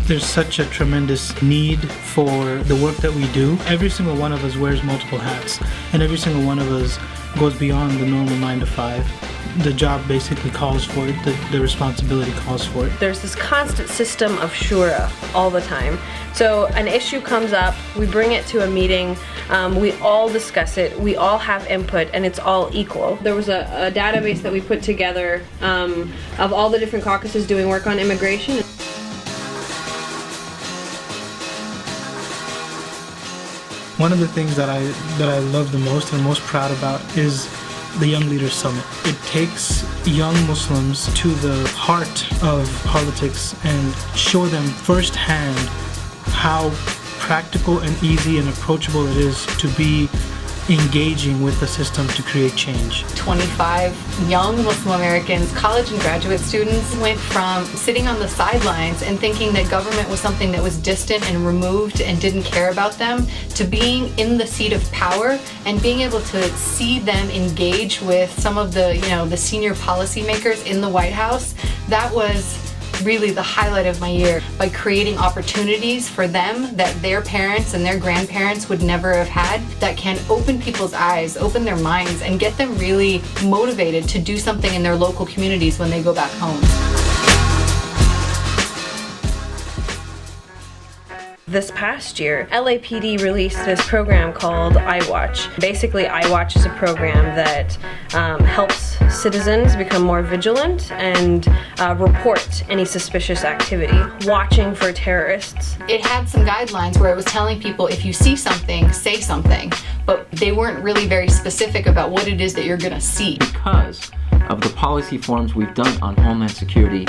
There's such a tremendous need for the work that we do. Every single one of us wears multiple hats, and every single one of us goes beyond the normal 9 to 5. The job basically calls for it, the responsibility calls for it. There's this constant system of shura all the time. So an issue comes up, we bring it to a meeting, we all discuss it, we all have input, and it's all equal. There was a database that we put together of all the different caucuses doing work on immigration. One of the things that I love the most and most proud about is the Young Leaders Summit. It takes young Muslims to the heart of politics and show them firsthand how practical and easy and approachable it is to be engaging with the system to create change. 25 young Muslim Americans, college and graduate students, went from sitting on the sidelines and thinking that government was something that was distant and removed and didn't care about them, to being in the seat of power and being able to see them engage with some of the, the senior policymakers in the White House. That was really the highlight of my year, by creating opportunities for them that their parents and their grandparents would never have had, that can open people's eyes, open their minds, and get them really motivated to do something in their local communities when they go back home. This past year, LAPD released this program called iWatch. Basically, iWatch is a program that helps citizens become more vigilant and report any suspicious activity, watching for terrorists. It had some guidelines where it was telling people, if you see something, say something, but they weren't really very specific about what it is that you're going to see. Because of the policy forums we've done on Homeland Security,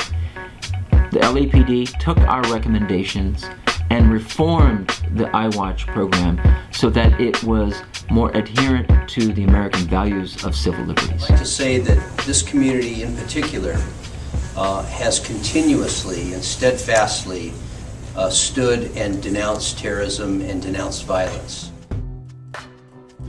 the LAPD took our recommendations and reformed the iWatch program so that it was more adherent to the American values of civil liberties. I'd like to say that this community in particular has continuously and steadfastly stood and denounced terrorism and denounced violence.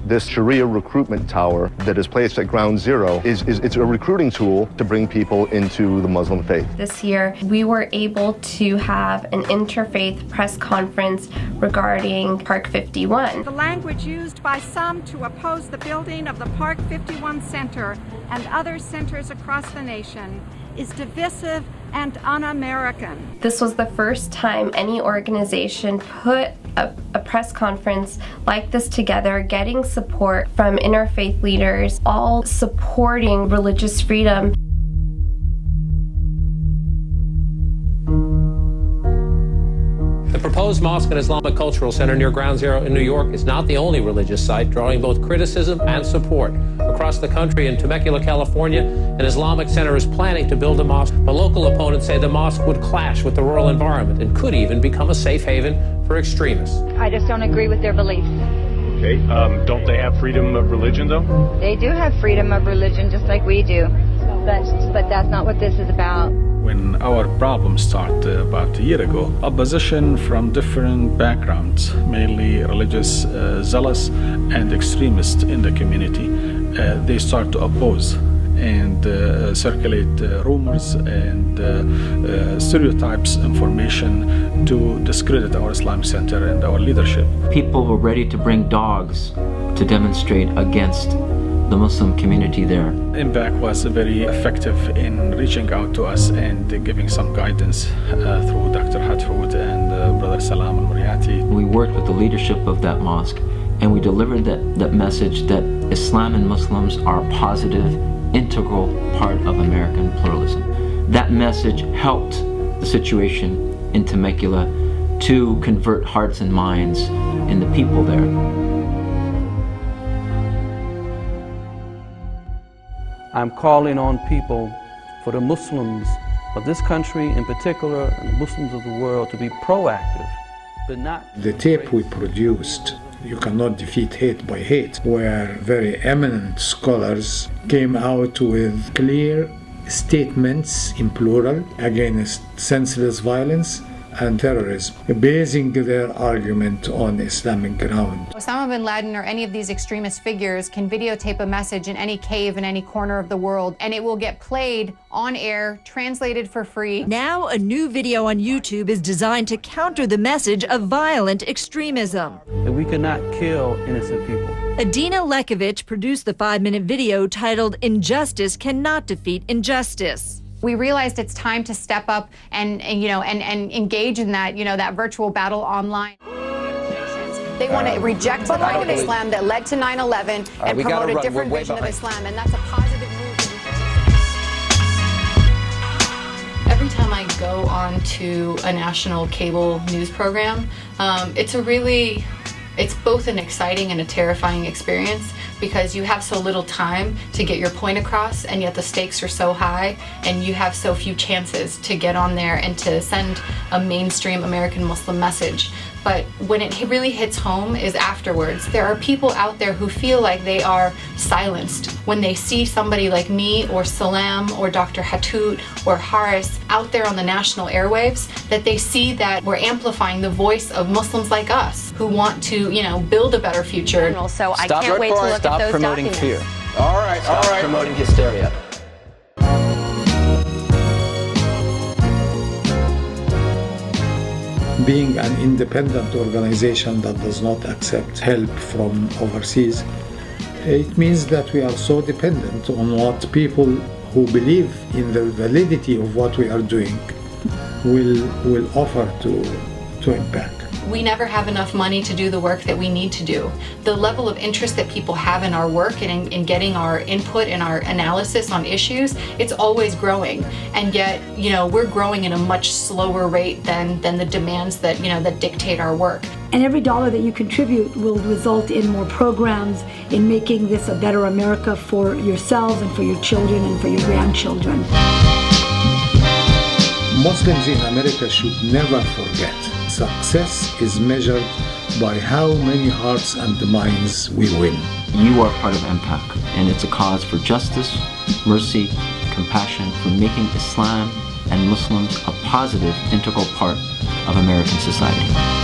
This Sharia recruitment tower that is placed at Ground Zero it's a recruiting tool to bring people into the Muslim faith. This year, we were able to have an interfaith press conference regarding Park 51. The language used by some to oppose the building of the Park 51 Center and other centers across the nation is divisive and un-American. This was the first time any organization put a press conference like this together, getting support from interfaith leaders, all supporting religious freedom. The proposed mosque and Islamic Cultural Center near Ground Zero in New York is not the only religious site drawing both criticism and support. Across the country, in Temecula, California, an Islamic center is planning to build a mosque, but local opponents say the mosque would clash with the rural environment and could even become a safe haven for extremists. I just don't agree with their beliefs. Okay, don't they have freedom of religion, though? They do have freedom of religion just like we do, but that's not what this is about. When our problem started about a year ago, opposition from different backgrounds, mainly religious, zealous, and extremists in the community, they start to oppose and circulate rumors and stereotypes, information to discredit our Islamic Center and our leadership. People were ready to bring dogs to demonstrate against the Muslim community there. MPAC was very effective in reaching out to us and giving some guidance through Dr. Hathoud and Brother Salam al-Muriati. We worked with the leadership of that mosque and we delivered that message that Islam and Muslims are a positive, integral part of American pluralism. That message helped the situation in Temecula to convert hearts and minds in the people there. I'm calling on people, for the Muslims of this country in particular, and the Muslims of the world, to be proactive, but not... The tape we produced, You Cannot Defeat Hate by Hate, where very eminent scholars came out with clear statements in plural against senseless violence and terrorism, basing their argument on Islamic ground. Osama bin Laden or any of these extremist figures can videotape a message in any cave in any corner of the world, and it will get played on air, translated for free. Now, a new video on YouTube is designed to counter the message of violent extremism. That we cannot kill innocent people. Adina Lekovich produced the 5-minute video titled "Injustice Cannot Defeat Injustice." We realized it's time to step up and engage in that, that virtual battle online. They want to reject the kind of Islam that led to 9/11 and promote a different vision of Islam, and that's a positive move. Every time I go on to a national cable news program, it's both an exciting and a terrifying experience, because you have so little time to get your point across, and yet the stakes are so high, and you have so few chances to get on there and to send a mainstream American Muslim message. But when it really hits home is afterwards. There are people out there who feel like they are silenced when they see somebody like me or Salam or Dr. Hattout or Haris out there on the national airwaves, that they see that we're amplifying the voice of Muslims like us who want to, build a better future. So I can't wait to look at those promoting documents. fear. All right, promoting hysteria. Being an independent organization that does not accept help from overseas, it means that we are so dependent on what people who believe in the validity of what we are doing will offer to MPAC. We never have enough money to do the work that we need to do. The level of interest that people have in our work and in getting our input and our analysis on issues, it's always growing. And yet, we're growing in a much slower rate than the demands that, that dictate our work. And every dollar that you contribute will result in more programs, in making this a better America for yourselves and for your children and for your grandchildren. Muslims in America should never forget, success is measured by how many hearts and minds we win. You are part of MPAC, and it's a cause for justice, mercy, compassion, for making Islam and Muslims a positive, integral part of American society.